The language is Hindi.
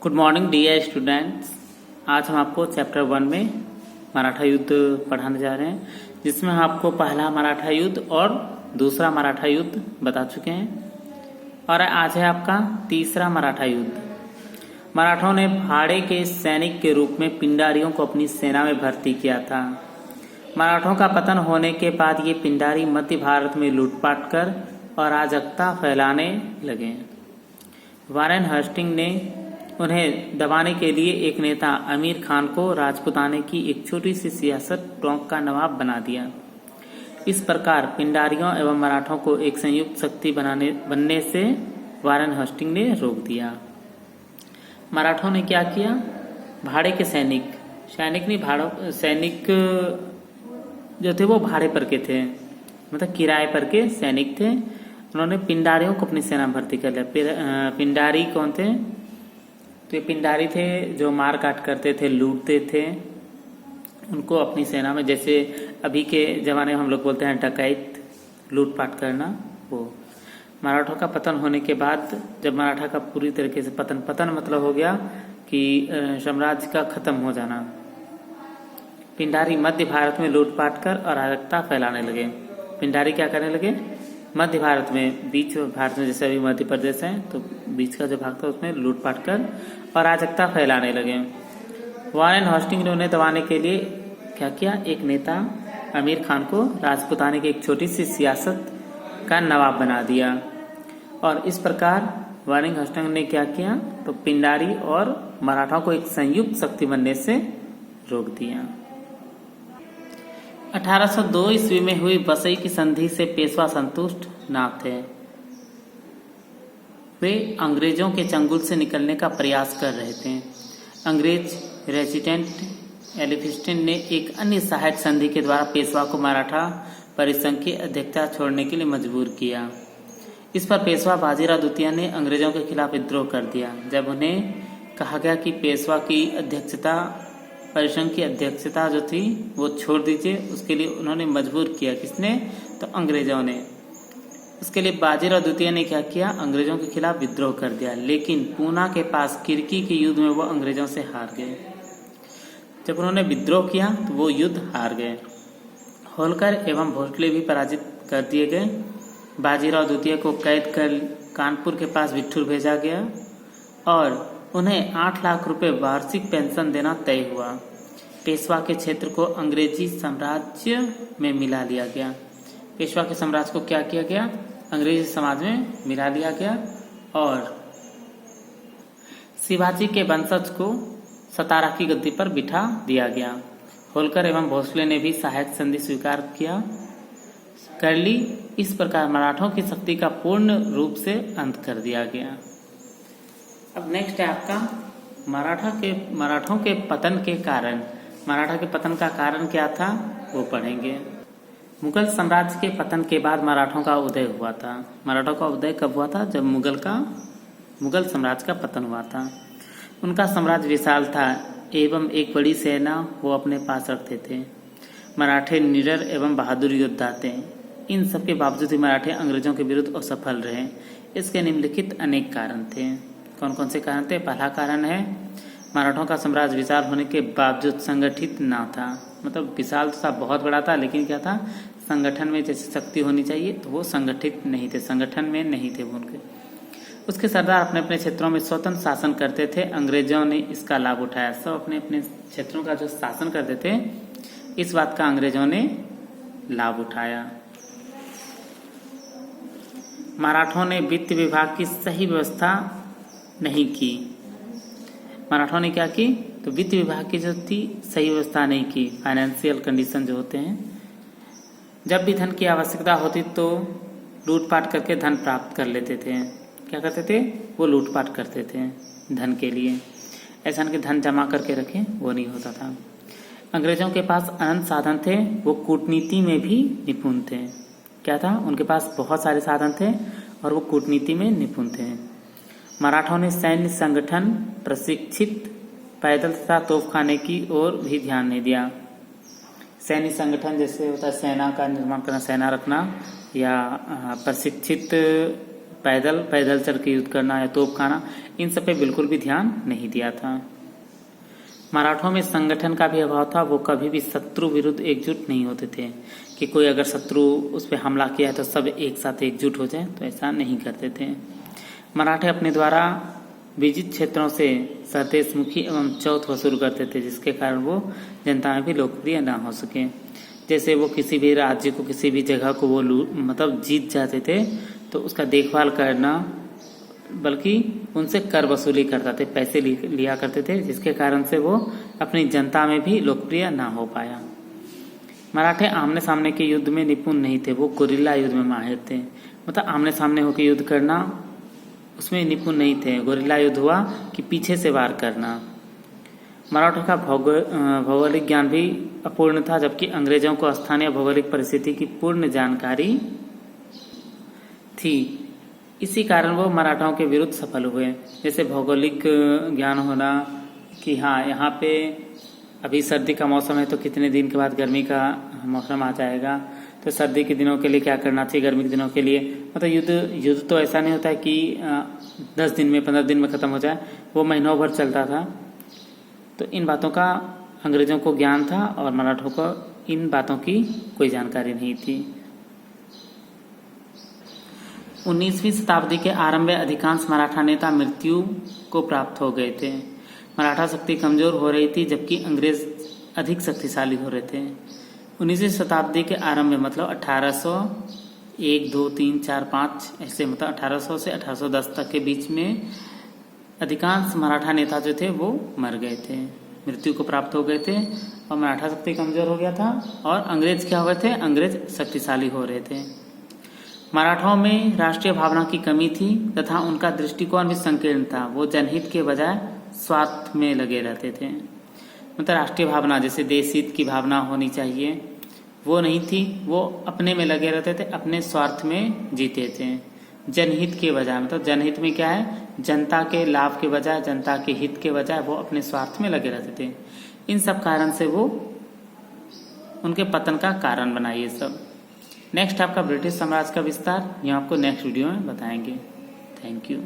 Good morning dear students. आज हम आपको चैप्टर 1 में मराठा युद्ध पढ़ाने जा रहे हैं, जिसमें हम आपको पहला मराठा युद्ध और दूसरा मराठा युद्ध बता चुके हैं और आज है आपका तीसरा मराठा युद्ध। मराठों ने भाड़े के सैनिक के रूप में पिंडारियों को अपनी सेना में भर्ती किया था। मराठों का पतन होने के बाद ये पिंडारी मध्य भारत में लूटपाट कर अराजकता फैलाने लगे। वारेन हस्टिंग ने उन्हें दबाने के लिए एक नेता अमीर खान को राजपुताने की एक छोटी सी सियासत टोंक का नवाब बना दिया। इस प्रकार पिंडारियों एवं मराठों को एक संयुक्त शक्ति बनने से वारेन हस्टिंग ने रोक दिया। मराठों ने क्या किया? भाड़े के सैनिक जो थे वो भाड़े पर के थे, मतलब किराए पर के सैनिक थे। उन्होंने पिंडारियों को अपनी सेना में भर्ती कर लिया। पिंडारी कौन थे? तो ये पिंडारी थे जो मार काट करते थे, लूटते थे। उनको अपनी सेना में, जैसे अभी के जमाने में हम लोग बोलते हैं डकैत, लूटपाट करना, वो। मराठों का पतन होने के बाद जब मराठा का पूरी तरीके से पतन मतलब हो गया कि साम्राज्य का खत्म हो जाना, पिंडारी मध्य भारत में लूटपाट कर अराजकता फैलाने लगे। पिंडारी क्या करने लगे? मध्य भारत में, बीच भारत में, जैसे अभी मध्य प्रदेश है तो बीच का जो भाग था उसमें लूटपाट कर अराजकता फैलाने लगे। वारेन हस्टिंग ने उन्हें दबाने के लिए क्या किया? एक नेता अमीर खान को राजपुताने की एक छोटी सी सियासत का नवाब बना दिया और इस प्रकार वारेन हस्टिंग ने क्या किया? तो पिंडारी और मराठों को एक संयुक्त शक्ति बनने से रोक दिया। 1802 ईस्वी में हुई बसई की संधि से पेशवा संतुष्ट न थे। वे अंग्रेजों के चंगुल से निकलने का प्रयास कर रहे थे। अंग्रेज रेजिडेंट एलिफिस्टन ने एक अन्य सहायक संधि के द्वारा पेशवा को मराठा परिसंघ की अध्यक्षता छोड़ने के लिए मजबूर किया। इस पर पेशवा बाजीराव द्वितीय ने अंग्रेजों के खिलाफ विद्रोह कर दिया। जब उन्हें कहा गया कि पेशवा की अध्यक्षता, परिसंघ की अध्यक्षता जो थी वो छोड़ दीजिए, उसके लिए उन्होंने मजबूर किया। किसने? तो अंग्रेजों ने। उसके लिए बाजीराव द्वितीय ने क्या किया? अंग्रेजों के खिलाफ विद्रोह कर दिया, लेकिन पूना के पास किरकी के युद्ध में वो अंग्रेजों से हार गए। जब उन्होंने विद्रोह किया तो वो युद्ध हार गए। होलकर एवं भोसले भी पराजित कर दिए गए। बाजीराव द्वितीय को कैद कर कानपुर के पास बिठूर भेजा गया और उन्हें 8 लाख रुपए वार्षिक पेंशन देना तय हुआ। पेशवा के क्षेत्र को अंग्रेजी साम्राज्य में मिला लिया गया। पेशवा के साम्राज्य को क्या किया गया? अंग्रेजी समाज में मिला लिया गया और शिवाजी के वंशज को सतारा की गद्दी पर बिठा दिया गया। होलकर एवं भोसले ने भी सहायक संधि स्वीकार कर ली। इस प्रकार मराठों की शक्ति का पूर्ण रूप से अंत कर दिया गया। अब नेक्स्ट है आपका मराठों के पतन के कारण। मराठा के पतन का कारण क्या था वो पढ़ेंगे। मुगल साम्राज्य के पतन के बाद मराठों का उदय हुआ था। मराठों का उदय कब हुआ था? जब मुगल साम्राज्य का पतन हुआ था। उनका साम्राज्य विशाल था एवं एक बड़ी सेना वो अपने पास रखते थे। मराठे निडर एवं बहादुर योद्धा थे। इन सब के बावजूद ही मराठे अंग्रेजों के विरुद्ध असफल रहे। इसके निम्नलिखित अनेक कारण थे। कौन कौन से कारण थे? पहला कारण है, मराठों का साम्राज्य विशाल होने के बावजूद संगठित ना था। मतलब विशाल तो था, बहुत बड़ा था, लेकिन क्या था? संगठन में जैसे शक्ति होनी चाहिए तो वो संगठित नहीं थे, संगठन में नहीं थे वो उनके। उसके सरदार अपने अपने क्षेत्रों में स्वतंत्र शासन करते थे। अंग्रेजों ने इसका लाभ उठाया। सब अपने अपने क्षेत्रों का जो शासन करते थे, इस बात का अंग्रेजों ने लाभ उठाया। मराठों ने वित्त विभाग की सही व्यवस्था नहीं की। मराठों ने क्या की? तो वित्त विभाग की जो थी सही व्यवस्था नहीं की। फाइनेंशियल कंडीशन जो होते हैं, जब भी धन की आवश्यकता होती तो लूटपाट करके धन प्राप्त कर लेते थे। क्या करते थे? वो लूटपाट करते थे धन के लिए। ऐसा नहीं कि धन जमा करके रखें, वो नहीं होता था। अंग्रेजों के पास अनंत साधन थे। वो कूटनीति में भी निपुण थे। क्या था? उनके पास बहुत सारे साधन थे और वो कूटनीति में निपुण थे। मराठों ने सैन्य संगठन, प्रशिक्षित पैदल तथा तोपखाने की ओर भी ध्यान नहीं दिया। सैन्य संगठन जैसे होता है सेना का निर्माण करना, सेना रखना, या प्रशिक्षित पैदल चल के युद्ध करना या तोप खाना, इन सब पे बिल्कुल भी ध्यान नहीं दिया था। मराठों में संगठन का भी अभाव था। वो कभी भी शत्रु विरुद्ध एकजुट नहीं होते थे कि कोई अगर शत्रु उस पर हमला किया है तो सब एक साथ एकजुट हो जाए, तो ऐसा नहीं करते थे। मराठे अपने द्वारा विजित क्षेत्रों से सहदेशमुखी एवं चौथ वसूल करते थे, जिसके कारण वो जनता में भी लोकप्रिय ना हो सके। जैसे वो किसी भी राज्य को, किसी भी जगह को वो मतलब जीत जाते थे तो उसका देखभाल करना, बल्कि उनसे कर वसूली करते थे, पैसे लिया करते थे, जिसके कारण से वो अपनी जनता में भी लोकप्रिय ना हो पाया। मराठे आमने सामने के युद्ध में निपुण नहीं थे, वो गुरिल्ला युद्ध में माहिर थे। मतलब आमने सामने होकर युद्ध करना उसमें निपुण नहीं थे। गुरिल्ला युद्ध हुआ कि पीछे से वार करना। मराठों का भौगोलिक ज्ञान भी अपूर्ण था, जबकि अंग्रेजों को स्थानीय भौगोलिक परिस्थिति की पूर्ण जानकारी थी। इसी कारण वो मराठाओं के विरुद्ध सफल हुए। जैसे भौगोलिक ज्ञान होना कि हाँ, यहाँ पे अभी सर्दी का मौसम है तो कितने दिन के बाद गर्मी का मौसम आ जाएगा, तो सर्दी के दिनों के लिए क्या करना चाहिए, गर्मी के दिनों के लिए। मतलब युद्ध तो ऐसा नहीं होता है कि 10 दिन में 15 दिन में ख़त्म हो जाए, वो महीनों भर चलता था। तो इन बातों का अंग्रेजों को ज्ञान था और मराठों को इन बातों की कोई जानकारी नहीं थी। 19वीं शताब्दी के आरंभ में अधिकांश मराठा नेता मृत्यु को प्राप्त हो गए थे। मराठा शक्ति कमजोर हो रही थी, जबकि अंग्रेज अधिक शक्तिशाली हो रहे थे। 19वीं शताब्दी के आरंभ में मतलब 1801, 2, 3, 4, 5 ऐसे, मतलब 1800 से 1810 तक के बीच में अधिकांश मराठा नेता जो थे वो मर गए थे, मृत्यु को प्राप्त हो गए थे, और मराठा शक्ति कमजोर हो गया था और अंग्रेज क्या हुए थे, अंग्रेज शक्तिशाली हो रहे थे। मराठाओं में राष्ट्रीय भावना की कमी थी तथा उनका दृष्टिकोण भी संकीर्ण था। वो जनहित के बजाय स्वार्थ में लगे रहते थे। मतलब राष्ट्रीय भावना, जैसे देश हित की भावना होनी चाहिए, वो नहीं थी। वो अपने में लगे रहते थे, अपने स्वार्थ में जीते थे। जनहित के बजाय, मतलब जनहित में क्या है, जनता के लाभ के बजाय, जनता के हित के बजाय वो अपने स्वार्थ में लगे रहते थे। इन सब कारण से वो उनके पतन का कारण बना ये सब। नेक्स्ट आपका ब्रिटिश साम्राज्य का विस्तार, ये आपको नेक्स्ट वीडियो में बताएंगे। Thank you.